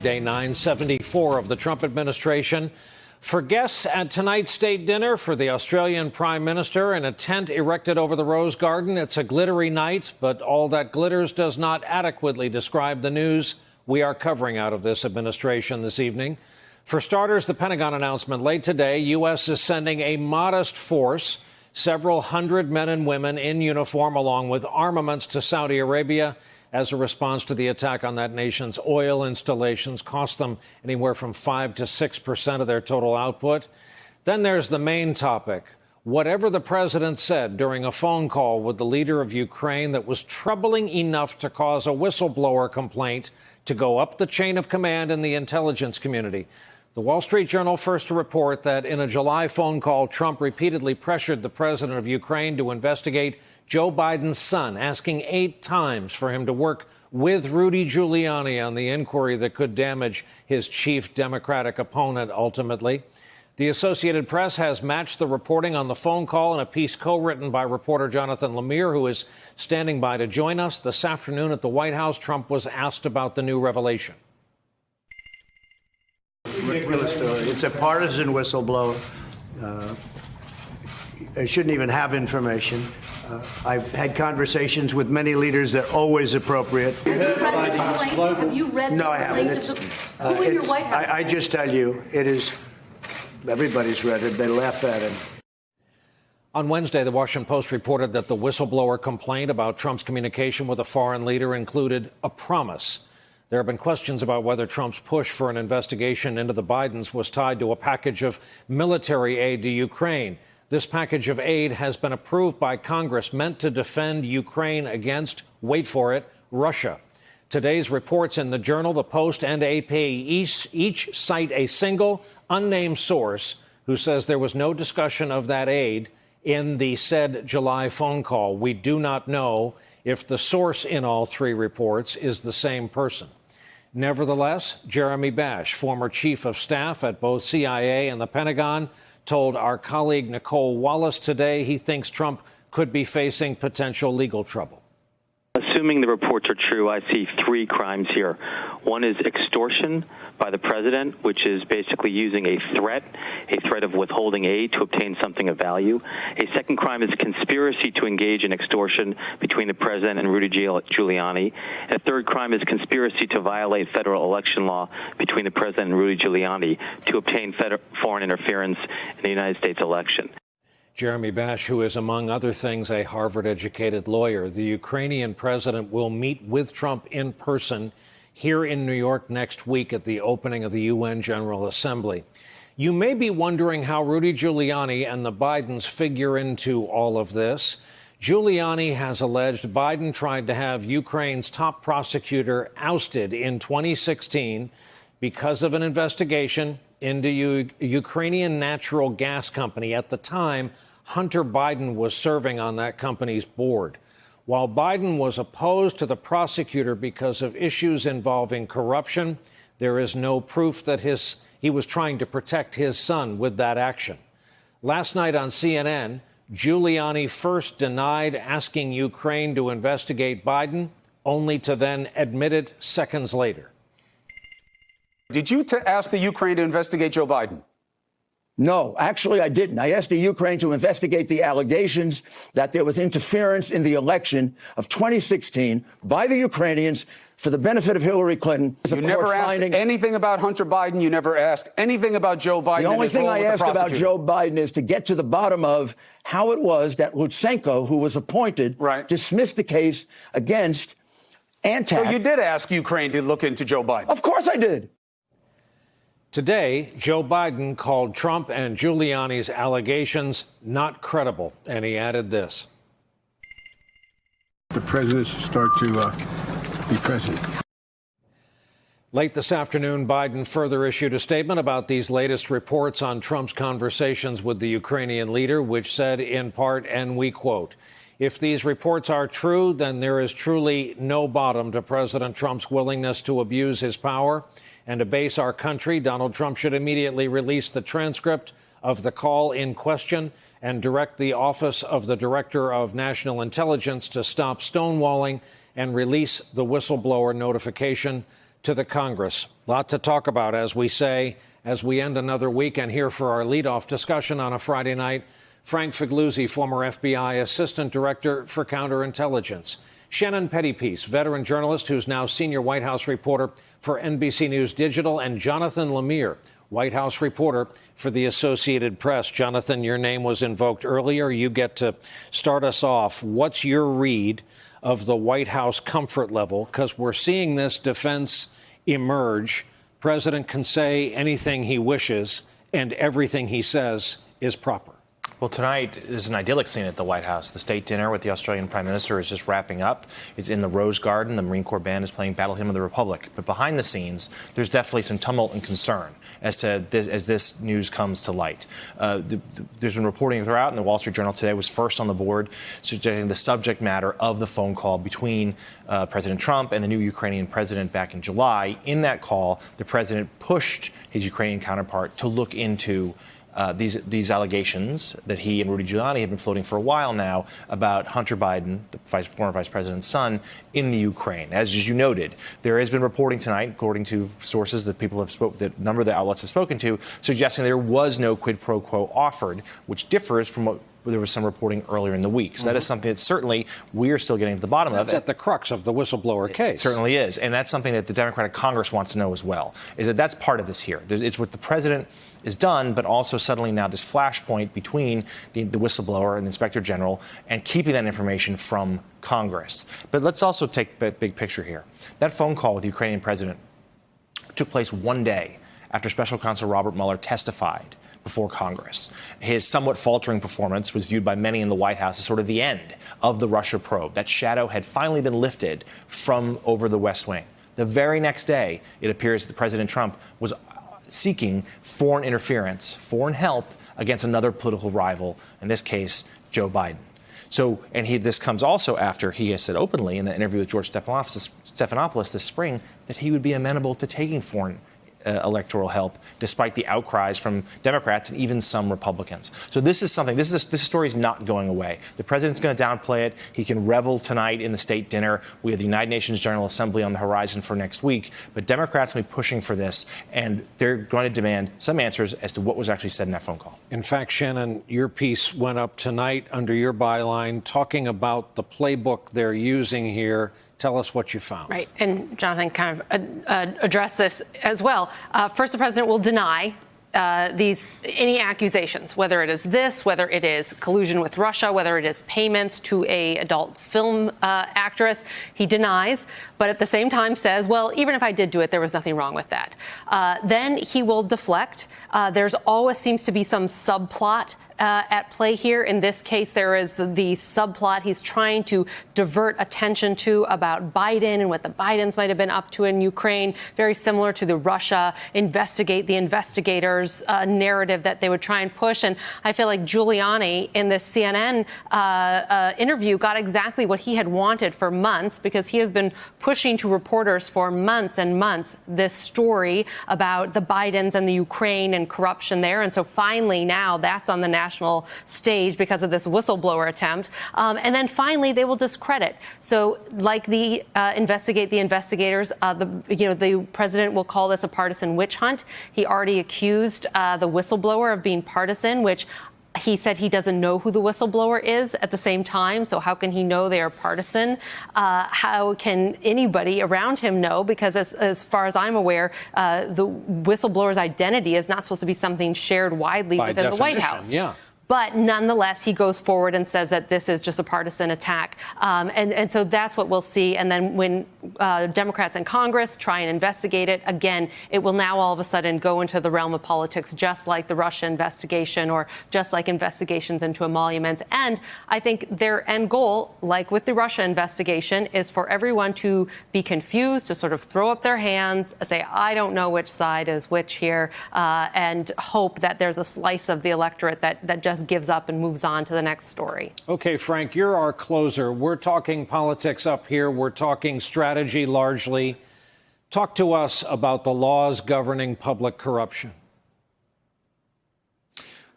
Day 974 of the Trump administration. For guests at tonight's state dinner for the Australian Prime Minister in a tent erected over the Rose Garden, it's a glittery night, but all that glitters does not adequately describe the news we are covering out of this administration this evening. For starters, the Pentagon announcement late today, U.S. is sending a modest force, several hundred men and women in uniform, along with armaments to Saudi Arabia as a response to the attack on that nation's oil installations, cost them anywhere from 5 to 6% of their total output. Then there's the main topic. Whatever the president said during a phone call with the leader of Ukraine that was troubling enough to cause a whistleblower complaint to go up the chain of command in the intelligence community. The Wall Street Journal first to report that in a July phone call, Trump repeatedly pressured the president of Ukraine to investigate Joe Biden's son, asking 8 times for him to work with Rudy Giuliani on the inquiry that could damage his chief Democratic opponent ultimately. The Associated Press has matched the reporting on the phone call in a piece co-written by reporter Jonathan Lemire, who is standing by to join us. This afternoon at the White House, Trump was asked about the new revelation. Ridiculous story. It's a partisan whistleblower. I shouldn't even have information. I've had conversations with many leaders that are always appropriate. Have you read the complaint? Have you read the No, I haven't. Who in your White House? I just tell you, it is. Everybody's read it. They laugh at him. On Wednesday, the Washington Post reported that the whistleblower complaint about Trump's communication with a foreign leader included a promise. There have been questions about whether Trump's push for an investigation into the Bidens was tied to a package of military aid to Ukraine. This package of aid has been approved by Congress, meant to defend Ukraine against, wait for it, Russia. Today's reports in the Journal, the Post, and AP each cite a single, unnamed source who says there was no discussion of that aid in the said July phone call. We do not know if the source in all 3 reports is the same person. Nevertheless, Jeremy Bash, former chief of staff at both CIA and the Pentagon, told our colleague Nicole Wallace today he thinks Trump could be facing potential legal trouble. Assuming the reports are true, I see 3 crimes here. One is extortion by the president, which is basically using a threat of withholding aid to obtain something of value. A second crime is conspiracy to engage in extortion between the president and Rudy Giuliani. And a third crime is conspiracy to violate federal election law between the president and Rudy Giuliani to obtain foreign interference in the United States election. Jeremy Bash, who is, among other things, a Harvard-educated lawyer. The Ukrainian president will meet with Trump in person here in New York next week at the opening of the UN General Assembly. You may be wondering how Rudy Giuliani and the Bidens figure into all of this. Giuliani has alleged Biden tried to have Ukraine's top prosecutor ousted in 2016 because of an investigation into Ukrainian natural gas company. At the time, Hunter Biden was serving on that company's board. While Biden was opposed to the prosecutor because of issues involving corruption, there is no proof that he was trying to protect his son with that action. Last night on CNN, Giuliani first denied asking Ukraine to investigate Biden, only to then admit it seconds later. Did you ask the Ukraine to investigate Joe Biden? No, actually, I didn't. I asked the Ukraine to investigate the allegations that there was interference in the election of 2016 by the Ukrainians for the benefit of Hillary Clinton. You never asked anything about Hunter Biden. You never asked anything about Joe Biden. The only thing I asked about Joe Biden is to get to the bottom of how it was that Lutsenko, who was appointed, dismissed the case against Antak. So you did ask Ukraine to look into Joe Biden? Of course I did. Today, Joe Biden called Trump and Giuliani's allegations not credible, and he added this. The president should start to be president. Late this afternoon, Biden further issued a statement about these latest reports on Trump's conversations with the Ukrainian leader, which said in part, and we quote, "If these reports are true, then there is truly no bottom to President Trump's willingness to abuse his power and abase our country. Donald Trump should immediately release the transcript of the call in question and direct the Office of the Director of National Intelligence to stop stonewalling and release the whistleblower notification." to the Congress. Lot to talk about, as we say, as we end another weekend. Here for our leadoff discussion on a Friday night, Frank Figliuzzi, former FBI Assistant Director for Counterintelligence. Shannon Pettypiece, veteran journalist who's now senior White House reporter for NBC News Digital, and Jonathan Lemire, White House reporter for the Associated Press. Jonathan, your name was invoked earlier. You get to start us off. What's your read of the White House comfort level? Because we're seeing this defense emerge. President can say anything he wishes, and everything he says is proper. Well, tonight is an idyllic scene at the White House. The state dinner with the Australian Prime Minister is just wrapping up. It's in the Rose Garden. The Marine Corps band is playing Battle Hymn of the Republic. But behind the scenes, there's definitely some tumult and concern as this news comes to light. There's been reporting throughout, and the Wall Street Journal today was first on the board, suggesting the subject matter of the phone call between President Trump and the new Ukrainian president back in July. In that call, the president pushed his Ukrainian counterpart to look into these allegations that he and Rudy Giuliani have been floating for a while now about Hunter Biden, the former vice president's son, in the Ukraine. As you noted, there has been reporting tonight, according to sources that that a number of the outlets have spoken to, suggesting there was no quid pro quo offered, which differs from what there was some reporting earlier in the week. So that is something that certainly we are still getting to the bottom of. That's at the crux of the whistleblower case. It certainly is. And that's something that the Democratic Congress wants to know as well, is that that's part of this here. It's what the president is done, but also suddenly now this flashpoint between the whistleblower and the inspector general and keeping that information from Congress. But let's also take the big picture here. That phone call with the Ukrainian president took place one day after Special Counsel Robert Mueller testified before Congress. His somewhat faltering performance was viewed by many in the White House as sort of the end of the Russia probe. That shadow had finally been lifted from over the West Wing. The very next day, it appears that President Trump was seeking foreign interference, foreign help against another political rival, in this case, Joe Biden. So, and this comes also after he has said openly in the interview with George Stephanopoulos this spring that he would be amenable to taking foreign electoral help, despite the outcries from Democrats and even some Republicans. So this is something, this story is not going away. The president's going to downplay it. He can revel tonight in the state dinner. We have the United Nations General Assembly on the horizon for next week. But Democrats will be pushing for this, and they're going to demand some answers as to what was actually said in that phone call. In fact, Shannon, your piece went up tonight under your byline talking about the playbook they're using here. Tell us what you found. Right. And Jonathan kind of addressed this as well. First, the president will deny any accusations, whether it is this, whether it is collusion with Russia, whether it is payments to a adult film actress. He denies, but at the same time says, well, even if I did do it, there was nothing wrong with that. Then he will deflect. There's always seems to be some subplot at play here. In this case, there is the subplot he's trying to divert attention to about Biden and what the Bidens might have been up to in Ukraine, very similar to the Russia investigators narrative that they would try and push. And I feel like Giuliani in this CNN interview got exactly what he had wanted for months, because he has been pushing to reporters for months and months this story about the Bidens and the Ukraine and corruption there. And so finally now that's on the national stage because of this whistleblower attempt. And then finally, they will discredit. So like the investigators, the president will call this a partisan witch hunt. He already accused the whistleblower of being partisan, which he said he doesn't know who the whistleblower is at the same time. So how can he know they are partisan? How can anybody around him know? Because as far as I'm aware, the whistleblower's identity is not supposed to be something shared widely within the White House. Yeah. But nonetheless, he goes forward and says that this is just a partisan attack. And so that's what we'll see. And then when Democrats in Congress try and investigate it, again, it will now all of a sudden go into the realm of politics, just like the Russia investigation or just like investigations into emoluments. And I think their end goal, like with the Russia investigation, is for everyone to be confused, to sort of throw up their hands, say, I don't know which side is which here, and hope that there's a slice of the electorate that just gives up and moves on to the next story. Okay, Frank, you're our closer. We're talking politics up here. We're talking strategy largely. Talk to us about the laws governing public corruption.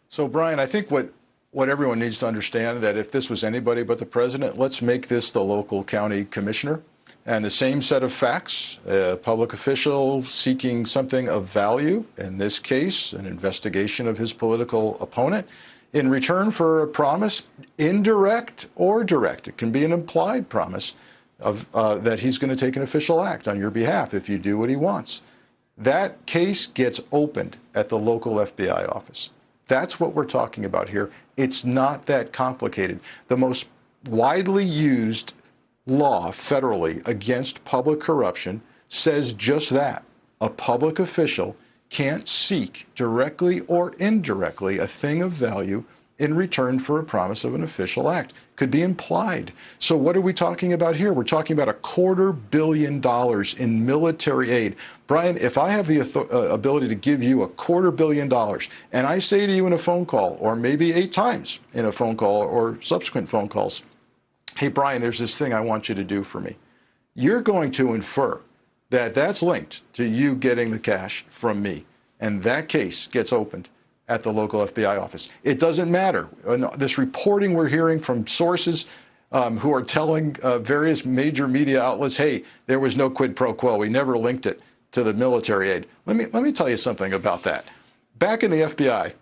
So, Brian, I think what everyone needs to understand, that if this was anybody but the president, let's make this the local county commissioner. and the same set of facts, a public official seeking something of value, in this case, an investigation of his political opponent, in return for a promise, indirect or direct, it can be an implied promise of that he's going to take an official act on your behalf if you do what he wants. That case gets opened at the local FBI office. That's what we're talking about here. It's not that complicated. The most widely used law federally against public corruption says just that. A public official can't seek directly or indirectly a thing of value in return for a promise of an official act. Could be implied. So what are we talking about here? We're talking about $250 million in military aid. Brian, if I have the ability to give you $250 million and I say to you in a phone call, or maybe 8 times in a phone call or subsequent phone calls, hey, Brian, there's this thing I want you to do for me. You're going to infer that that's linked to you getting the cash from me. And that case gets opened at the local FBI office. It doesn't matter. This reporting we're hearing from sources who are telling various major media outlets, hey, there was no quid pro quo. We never linked it to the military aid. Let me tell you something about that. Back in the FBI,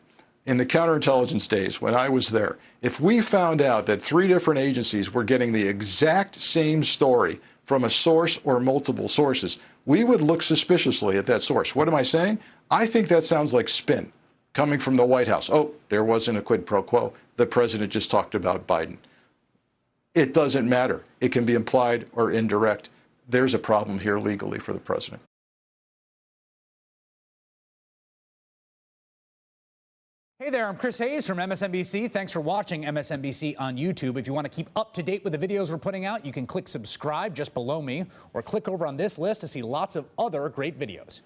in the counterintelligence days when I was there, if we found out that 3 different agencies were getting the exact same story from a source or multiple sources, we would look suspiciously at that source. What am I saying? I think that sounds like spin coming from the White House. Oh, there wasn't a quid pro quo. The president just talked about Biden. It doesn't matter. It can be implied or indirect. There's a problem here legally for the president. Hey there, I'm Chris Hayes from MSNBC. Thanks for watching MSNBC on YouTube. If you want to keep up to date with the videos we're putting out, you can click subscribe just below me or click over on this list to see lots of other great videos.